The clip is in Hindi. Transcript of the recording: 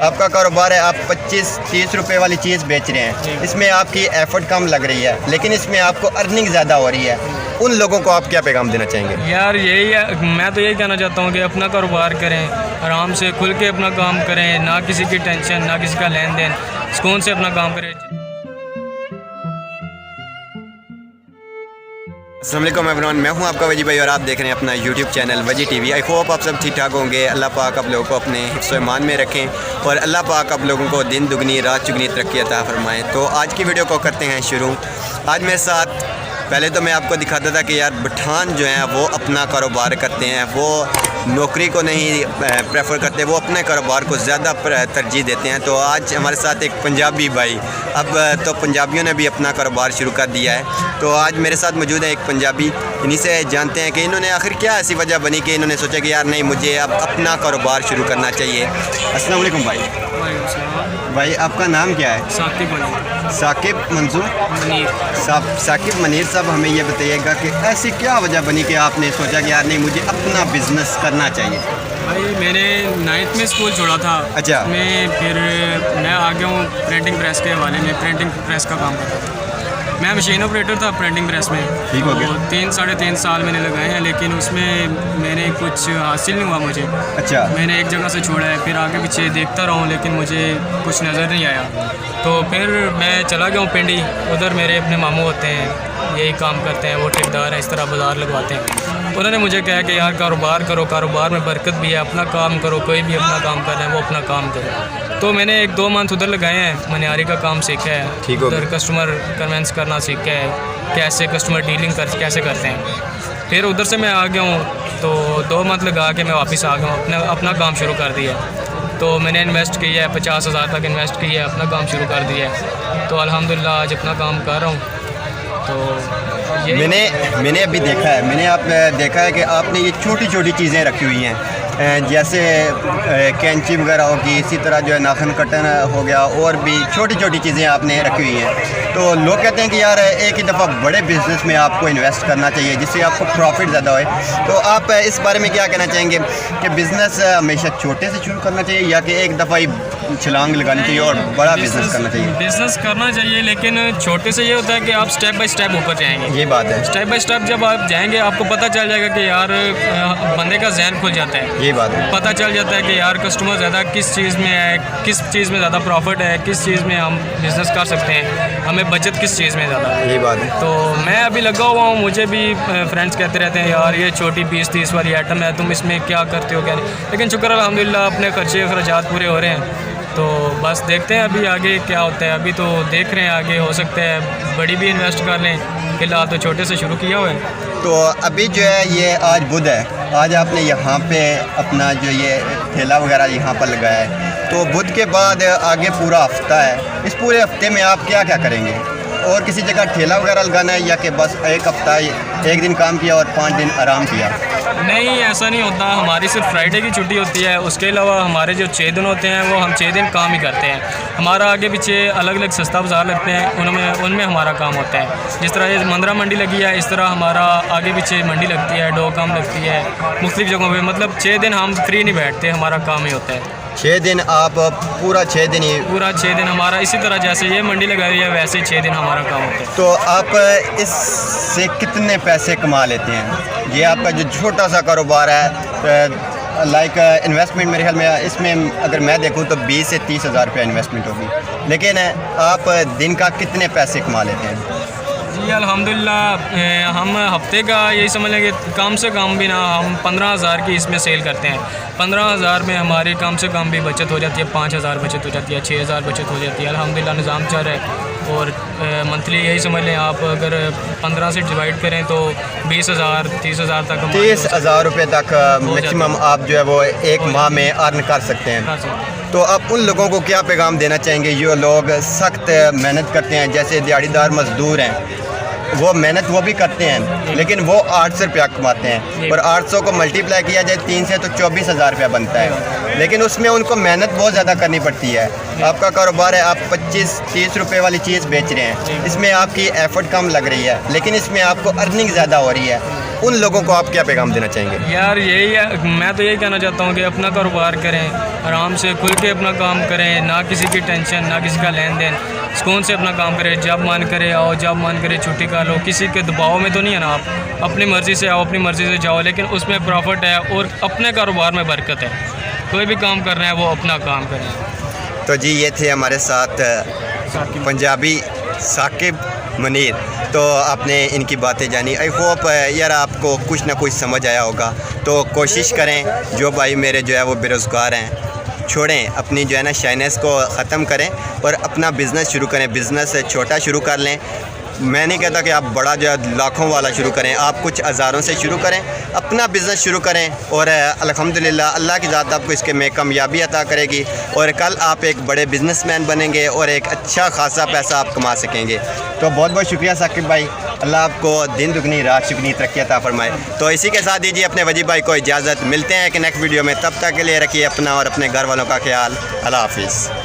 आपका कारोबार है, आप 25-30 रुपए वाली चीज़ बेच रहे हैं, इसमें आपकी एफर्ट कम लग रही है लेकिन इसमें आपको अर्निंग ज़्यादा हो रही है, उन लोगों को आप क्या पैगाम देना चाहेंगे? यार यही है, मैं तो यही कहना चाहता हूँ कि अपना कारोबार करें, आराम से खुल के अपना काम करें, ना किसी की टेंशन, ना किसी का लेन देन, सुकून से अपना काम करें। अस्सलाम वालेकुम एवरीवन, मैं हूं आपका वजी भाई और आप देख रहे हैं अपना यूट्यूब चैनल वजी टीवी। आई होप आप सब ठीक ठाक होंगे। अल्लाह पाक आप लोगों को अपने हिफ्ज़-ओ ईमान में रखें और अल्लाह पाक आप लोगों को दिन दुगनी रात चुगनी तरक्की अता फरमाएँ। तो आज की वीडियो को करते हैं शुरू। आज मेरे साथ पहले तो मैं आपको दिखाता था कि यार पठान जो हैं वो अपना कारोबार करते हैं, वो नौकरी को नहीं प्रेफर करते, वो अपने कारोबार को ज़्यादा तरजीह देते हैं। तो आज हमारे साथ एक पंजाबी भाई, अब तो पंजाबियों ने भी अपना कारोबार शुरू कर दिया है। तो आज मेरे साथ मौजूद है एक पंजाबी, इन्हीं से जानते हैं कि इन्होंने आखिर क्या ऐसी वजह बनी कि इन्होंने सोचा कि यार नहीं, मुझे अब अपना कारोबार शुरू करना चाहिए। अस्सलाम वालेकुम भाई। भाई आपका नाम क्या है? साकिब मनीर। साकिब मंसूर मनीर साकिब मनीर साहब, हमें ये बताइएगा कि ऐसी क्या वजह बनी कि आपने सोचा कि यार नहीं, मुझे अपना बिज़नेस करना चाहिए? भाई मैंने 9th में स्कूल छोड़ा था। अच्छा। फिर मैं आ गया हूँ प्रिंटिंग प्रेस के हवाले में, प्रिंटिंग प्रेस का काम करता था। मैं मशीन ऑपरेटर था प्रिंटिंग प्रेस में। ठीक हो गया। 3-3.5 साल मैंने लगाए हैं, लेकिन उसमें मैंने कुछ हासिल नहीं हुआ मुझे। अच्छा। मैंने एक जगह से छोड़ा है, फिर आगे पीछे देखता रहा हूँ लेकिन मुझे कुछ नज़र नहीं आया। तो फिर मैं चला गया हूँ पिंडी, उधर मेरे अपने मामू होते हैं, यही काम करते हैं, वो ठेकेदार हैं, इस तरह बाज़ार लगवाते हैं। उन्होंने मुझे कहा कि यार कारोबार करो, कारोबार में बरकत भी है, अपना काम करो, कोई भी अपना काम कर रहा है वो अपना काम करो। तो मैंने 1-2 मंथ उधर लगाए हैं, मनियारी का काम सीखा है, ठीक हो उधर कस्टमर कन्वेंस करना सीखा है, कैसे कस्टमर डीलिंग कैसे करते हैं। फिर उधर से मैं आ गया हूँ, तो 2 मंथ लगा के मैं वापस आ गया हूँ, अपना काम शुरू कर दिया। तो मैंने इन्वेस्ट किया है, 50,000 तक इन्वेस्ट किया है, अपना काम शुरू कर दिया है। तो अल्हम्दुलिल्लाह आज अपना काम कर रहा हूँ। तो मैंने अभी देखा है, मैंने आप देखा है कि आपने ये छोटी छोटी चीज़ें रखी हुई हैं, जैसे कैंची वगैरह होगी, इसी तरह जो है नाखून कटर हो गया, और भी छोटी छोटी चीज़ें आपने रखी हुई हैं। तो लोग कहते हैं कि यार एक ही दफ़ा बड़े बिज़नेस में आपको इन्वेस्ट करना चाहिए जिससे आपको प्रॉफिट ज़्यादा होए। तो आप इस बारे में क्या कहना चाहेंगे कि बिज़नेस हमेशा छोटे से शुरू करना चाहिए या कि एक दफ़ा ही छलांग लगानी चाहिए और बड़ा बिज़नेस करना चाहिए? बिज़नेस करना चाहिए, लेकिन छोटे से ये होता है कि आप स्टेप बाय स्टेप ऊपर जाएंगे। ये बात है। स्टेप बाय स्टेप जब आप जाएंगे आपको पता चल जाएगा कि यार बंदे का जहन खुल जाता है। ये बात है। पता चल जाता है कि यार कस्टमर ज़्यादा किस चीज़ में है, किस चीज़ में ज़्यादा प्रॉफिट है, किस चीज़ में हम बिज़नेस कर सकते हैं, हमें बचत किस चीज़ में ज़्यादा है। ये बात है। तो मैं अभी लगा हुआ हूँ, मुझे भी फ्रेंड्स कहते रहते हैं यार ये छोटी 20-30 वाली आइटम है, तुम इसमें क्या करते हो क्या नहीं, लेकिन शुक्र अल्हम्दुलिल्लाह अपने खर्चे खर्चात पूरे हो रहे हैं। तो बस देखते हैं अभी आगे क्या होता है। अभी तो देख रहे हैं, आगे हो सकता है बड़ी भी इन्वेस्ट कर लें, फिलहाल तो छोटे से शुरू किया हुआ है। तो अभी जो है ये आज बुध है, आज आपने यहाँ पे अपना जो ये ठेला वगैरह यहाँ पर लगाया है, तो बुध के बाद आगे पूरा हफ्ता है, इस पूरे हफ्ते में आप क्या क्या करेंगे? और किसी जगह ठेला वगैरह लगाना है या कि बस एक हफ्ता एक दिन काम किया और 5 दिन आराम किया? नहीं, ऐसा नहीं होता। हमारी सिर्फ फ्राइडे की छुट्टी होती है, उसके अलावा हमारे जो 6 दिन होते हैं वो हम 6 दिन काम ही करते हैं। हमारा आगे पीछे अलग अलग सस्ता बाज़ार लगते हैं, उनमें हमारा काम होता है। जिस तरह ये मंदरा मंडी लगी है, इस तरह हमारा आगे पीछे मंडी लगती है, डोकम लगती है, मुख्तलिफ़ जगहों पर। मतलब 6 दिन हम फ्री नहीं बैठते, हमारा काम ही होता है। 6 दिन आप पूरा 6 दिन ही? पूरा 6 दिन हमारा इसी तरह, जैसे ये मंडी लगाई है वैसे ही 6 दिन हमारा काम होता है। तो आप इससे कितने पैसे कमा लेते हैं? ये आपका जो छोटा सा कारोबार है, लाइक इन्वेस्टमेंट मेरे ख्याल में इसमें अगर मैं देखूँ तो 20 से 30 हज़ार रुपया इन्वेस्टमेंट होगी, लेकिन आप दिन का कितने पैसे कमा लेते हैं? जी अल्हम्दुलिल्लाह हम हफ्ते का यही समझ लेंगे, कम से कम भी ना हम 15,000 की इसमें सेल करते हैं। 15,000 में हमारी कम से कम भी बचत हो जाती है, 5,000 बचत हो जाती है, 6,000 बचत हो जाती है। अल्हम्दुलिल्लाह निज़ाम चल रहा है। और मंथली यही समझ लें आप, अगर 15 से डिवाइड करें तो 20,000 30,000 तक 30,000 रुपये तक मैक्सिमम आप जो है वो एक माह में अर्न कर सकते हैं। तो आप उन लोगों को क्या पैगाम देना चाहेंगे जो लोग सख्त मेहनत करते हैं, जैसे दिहाड़ीदार मजदूर हैं, वो मेहनत वो भी करते हैं लेकिन वो 800 रुपया कमाते हैं, और 800 को मल्टीप्लाई किया जाए 3 से तो 24,000 रुपया बनता है, लेकिन उसमें उनको मेहनत बहुत ज़्यादा करनी पड़ती है। आपका कारोबार है, आप 25-30 रुपए वाली चीज़ बेच रहे हैं, इसमें आपकी एफर्ट कम लग रही है लेकिन इसमें आपको अर्निंग ज़्यादा हो रही है। उन लोगों को आप क्या पैगाम देना चाहेंगे? यार यही है, मैं तो यही कहना चाहता हूँ कि अपना कारोबार करें, आराम से खुल के अपना काम करें, ना किसी की टेंशन, ना किसी का लेन देन, सुकून से अपना काम करें। जब मन करे आओ, जब मन करे छुट्टी कर लो, किसी के दबाव में तो नहीं है ना। आप अपनी मर्ज़ी से आओ, अपनी मर्ज़ी से जाओ, लेकिन उसमें प्रॉफिट है और अपने कारोबार में बरकत है। कोई भी काम कर रहे हैं वो अपना काम करें। तो जी ये थे हमारे साथ पंजाबी साकिब मुनीर। तो आपने इनकी बातें जानी। आई होप यार आपको कुछ ना कुछ समझ आया होगा। तो कोशिश करें, जो भाई मेरे जो है वो बेरोज़गार हैं, छोड़ें अपनी जो है ना शाइनेस को ख़त्म करें और अपना बिज़नेस शुरू करें। बिज़नेस छोटा शुरू कर लें। मैं नहीं कहता कि आप बड़ा जो है लाखों वाला शुरू करें, आप कुछ हज़ारों से शुरू करें, अपना बिज़नेस शुरू करें और अल्हम्दुलिल्लाह अल्लाह की ज़ात आपको इसके में कामयाबी अता करेगी और कल आप एक बड़े बिज़नेसमैन बनेंगे और एक अच्छा खासा पैसा आप कमा सकेंगे। तो बहुत बहुत शुक्रिया साकिब भाई, अल्लाह आपको दिन दुगनी रात चुगनी तरक्की अता फरमाए। तो इसी के साथ दीजिए अपने वजी भाई को इजाज़त। मिलते हैं एक नेक्स्ट वीडियो में, तब तक के लिए रखिए अपना और अपने घर वालों का ख्याल। अल्लाह हाफिज़।